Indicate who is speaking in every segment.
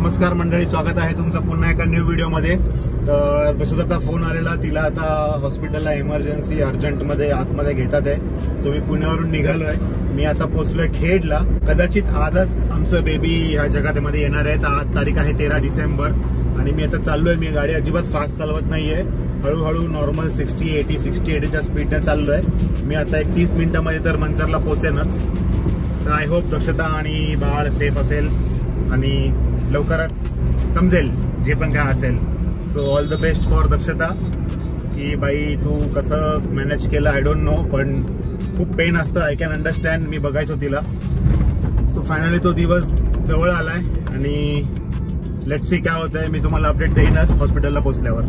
Speaker 1: नमस्कार मंडळी, स्वागत आहे तुमचं पुन्हा एका न्यू व्हिडिओमध्ये। तर तसंच आता फोन आलेला, तिला आता हॉस्पिटलला इमर्जन्सी अर्जंटमध्ये आतमध्ये घेतात आहे। सो मी पुण्यावरून निघालोय, मी आता पोहोचलोय खेडला। कदाचित आजच आमचं बेबी ह्या जगामध्ये येणार आहे। तर आज तारीख आहे 13 डिसेंबर आणि मी आता चाललोय। मी गाडी अजिबात फास्ट चालवत नाहीये, हळूहळू नॉर्मल 60-80च्या स्पीडने चाललोय। मी आता एक 30 मिनिटांमध्ये तर मंचरला पोहोचेनच। तर आय होप दक्षता आणि बाळ सेफ असेल आणि लवकरच समजेल जे पण काय असेल। So all the best for दक्षता, की बाई तू कसं मॅनेज केलं आय डोंट नो, पण खूप पेन असतं, आय कॅन अंडरस्टँड। मी बघायचो तिला। सो फायनली तो दिवस जवळ आलाय आणि लेट्स सी काय होतंय। मी तुम्हाला अपडेट देईनच हॉस्पिटलला पोहोचल्यावर।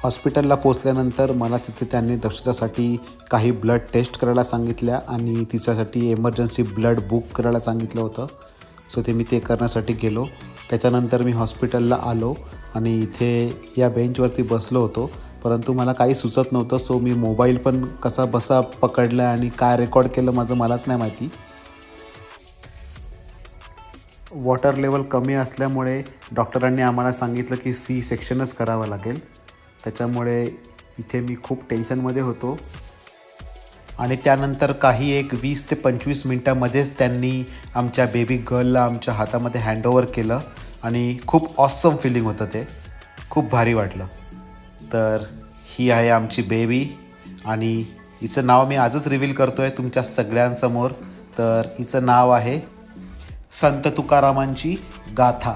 Speaker 2: हॉस्पिटलला पोचल्यानंतर मला तिथे त्यांनी दक्षतासाठी काही ब्लड टेस्ट करायला सांगितल्या आणि तिच्यासाठी एमर्जन्सी ब्लड बुक करायला सांगितलं होतं। सो ते मी ते करण्यासाठी गेलो। त्याच्यानंतर मी हॉस्पिटलला आलो आणि इथे या बेंचवरती बसलो होतो, परंतु मला काही सुचत नव्हतं। सो मी मोबाईल पण कसा बसा पकडला आणि काय रेकॉर्ड केलं माझं मलाच नाही माहिती। वॉटर लेवल कमी असल्यामुळे डॉक्टरांनी आम्हाला सांगितलं की सी सेक्शनच करावं लागेल। त्याच्यामुळे इथे मी खूप टेन्शनमध्ये होतो आणि त्यानंतर काही एक 20 ते 25 मिनटामध्येच त्यांनी आमच्या बेबी गर्लला आमच्या हातामध्ये हँडओव्हर केलं आणि खूप ऑसम फिलिंग होतं, ते खूप भारी वाटलं। तर ही आहे आमची बेबी आणि हिचं नाव मी आजच रिव्हील करतो आहे तुमच्या सगळ्यांसमोर। तर हिचं नाव आहे संत तुकारामांची गाथा।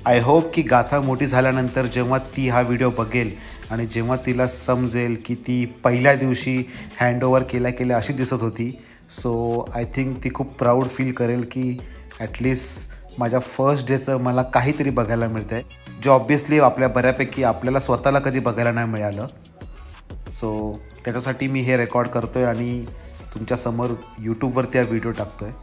Speaker 2: आय होप की गाथा मोठी झाल्यानंतर जेव्हा ती हा व्हिडिओ बघेल आणि जेव्हा तिला समजेल की ती पहिल्या दिवशी हँडओव्हर केल्या अशी दिसत होती, सो आय थिंक ती खूप प्राऊड फील करेल की ॲटलिस्ट माझ्या फर्स्ट डेचं मला काहीतरी बघायला मिळतं आहे, जे ऑब्वियसली आपल्या बऱ्यापैकी आपल्याला स्वतःला कधी बघायला नाही मिळालं। सो त्याच्यासाठी मी हे रेकॉर्ड करतो आहे आणि तुमच्यासमोर यूट्यूबवरती हा व्हिडिओ टाकतो आहे।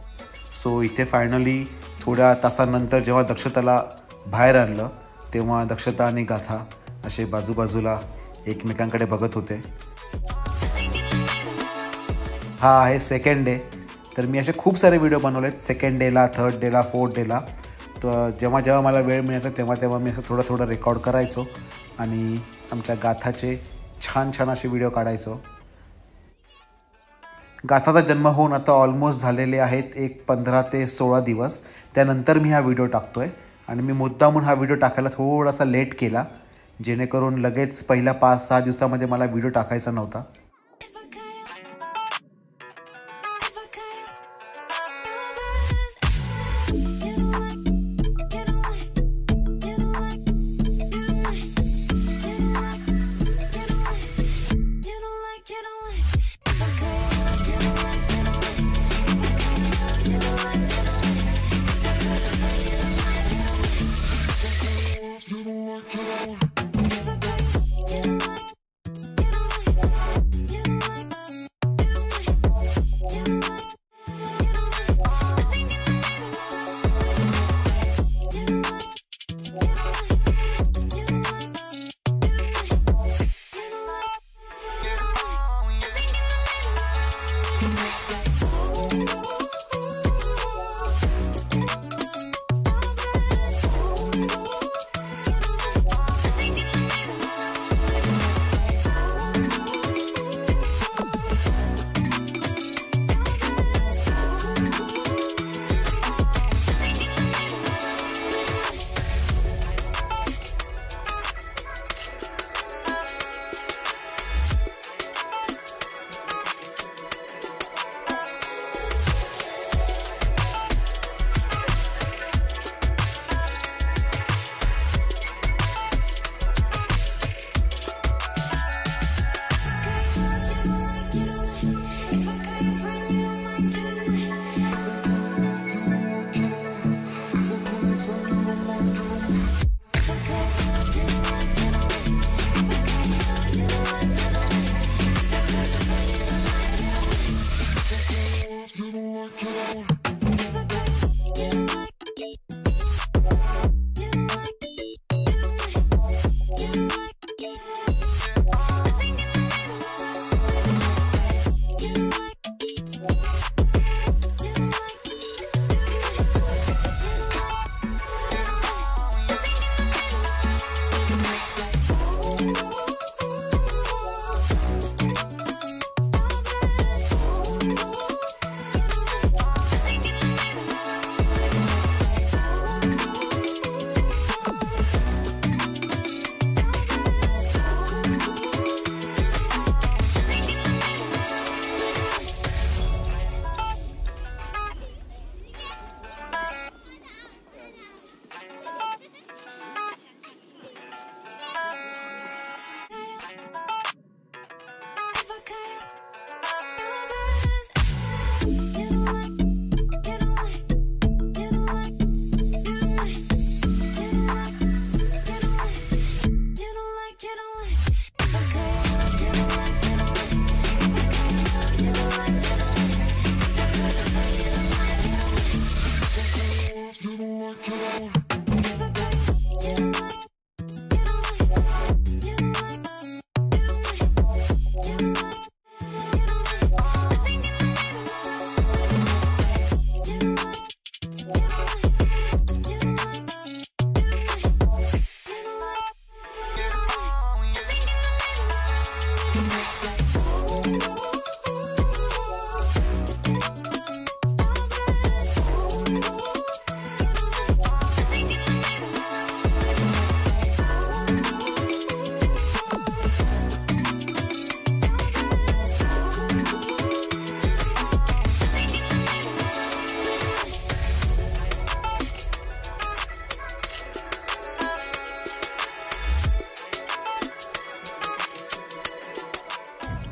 Speaker 2: सो इथे फायनली थोड्या तासानंतर जेव्हा दक्षताला बाहेर आणलं तेव्हा दक्षता आणि गाथा असे बाजूबाजूला एकमेकांकडे बघत होते। हा आहे सेकंड डे। तर मी असे खूप सारे व्हिडिओ बनवलेत सेकंड डेला, थर्ड डेला, फोर्थ डेला। तर जेव्हा जेव्हा मला वेळ मिळायचा तेव्हा मी असं थोडं रेकॉर्ड करायचो आणि आमच्या गाथाचे छान असे व्हिडिओ काढायचो। गाथाचा जन्म होऊन आता ऑलमोस्ट झालेले आहेत एक 15 ते 16 दिवस। त्यानंतर मी हा व्हिडिओ टाकतो आहे आणि मी मुद्दामून हा व्हिडिओ टाकायला थोडासा लेट केला, जेणेकरून लगेच पहिल्या 5-6 दिवसामध्ये मला व्हिडिओ टाकायचा नव्हता।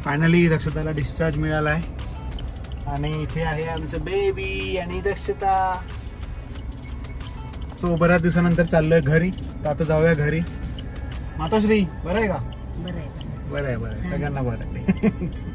Speaker 1: फायनली दक्षताला डिस्चार्ज मिळाला आहे आणि इथे आहे आमचं बेबी आणि दक्षता. सो बऱ्याच दिवसानंतर चाललोय घरी, तर आता जाऊया घरी. मातोश्री बरं आहे का?
Speaker 3: बरं आहे.
Speaker 1: बरं आहे, बरं आहे, सगळ्यांना बरं आहे.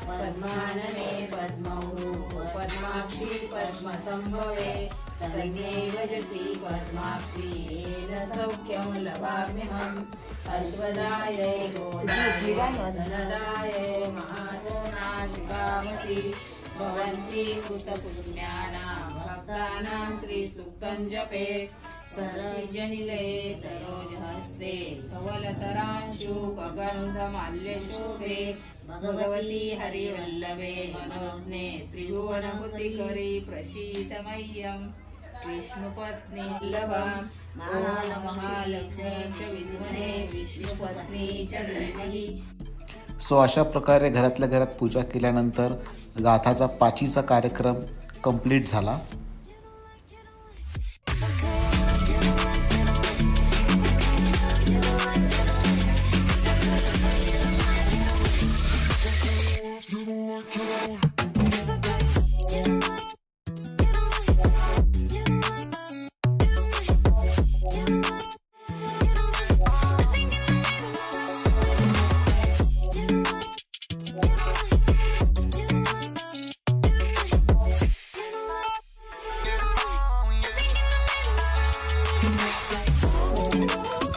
Speaker 3: पद्मानने पद्मौ पद्माक्षी पद्मसंभवे तदैव जति पद्माक्षी येन सौख्यं लभाम्यहम्. अश्वदायै गोदायै धनदायै महाधना शिवामती भवन्ति कृतपुण्यानां भक्तानां श्रीसूक्तं जपे. सरसिजनिले सरोजहस्ते कवलतरांशु कगन्धमाल्यशोभे भगवती हरिवल्लभे मनोज्ञे त्रिभुवनभूतिकरी प्रसीदमह्यं. विष्णुपत्नी लभा महालक्ष्मी च विद्महे विष्णुपत्नी च धीमहि.
Speaker 2: सो अशा प्रकारे घरातल्या घरात पूजा केल्यानंतर गाथाचा पाचीचा कार्यक्रम कंप्लीट झाला.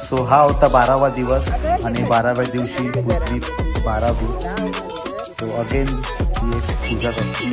Speaker 2: सो हा होता 12वा दिवस आणि 12व्या दिवशी पुजली 12वी. सो अगेन ही एक पूजाच असते.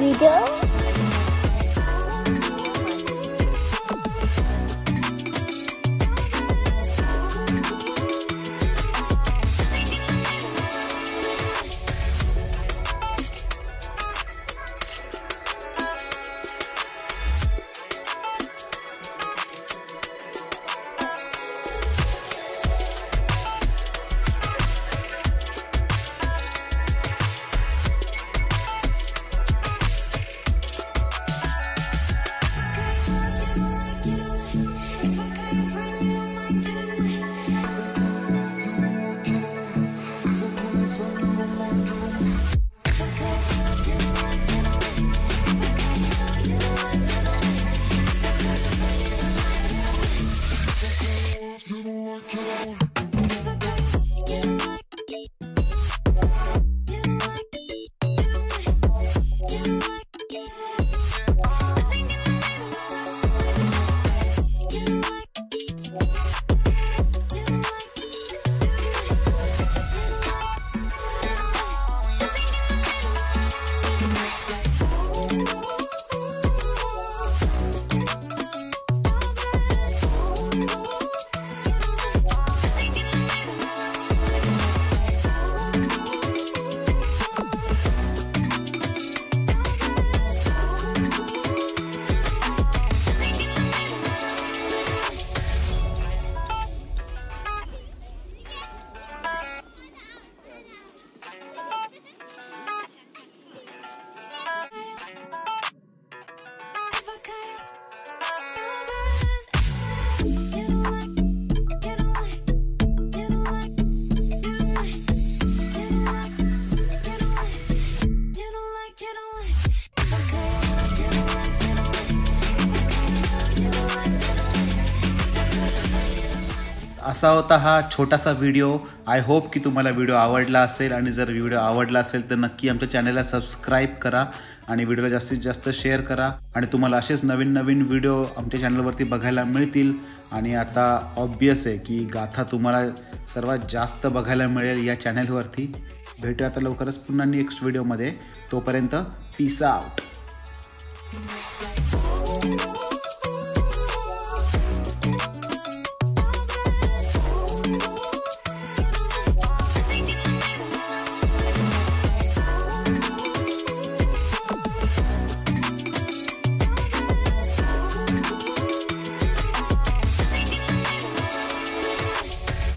Speaker 2: असा होता हा छोटासा व्हिडिओ. आय होप की तुम्हाला व्हिडिओ आवडला असेल, आणि जर व्हिडिओ आवडला असेल तर नक्की आमच्या चॅनलला सबस्क्राईब करा आणि व्हिडिओला जास्तीत जास्त शेअर करा. आणि तुम्हाला असेच नवीन नवीन व्हिडिओ आमच्या चॅनलवरती बघायला मिळतील. आणि आता ऑब्वियस आहे की गाथा तुम्हाला सर्वात जास्त बघायला मिळेल या चॅनलवरती. भेटूया आता लवकरच पुन्हा नेक्स्ट व्हिडिओमध्ये. तोपर्यंत पीस आउट.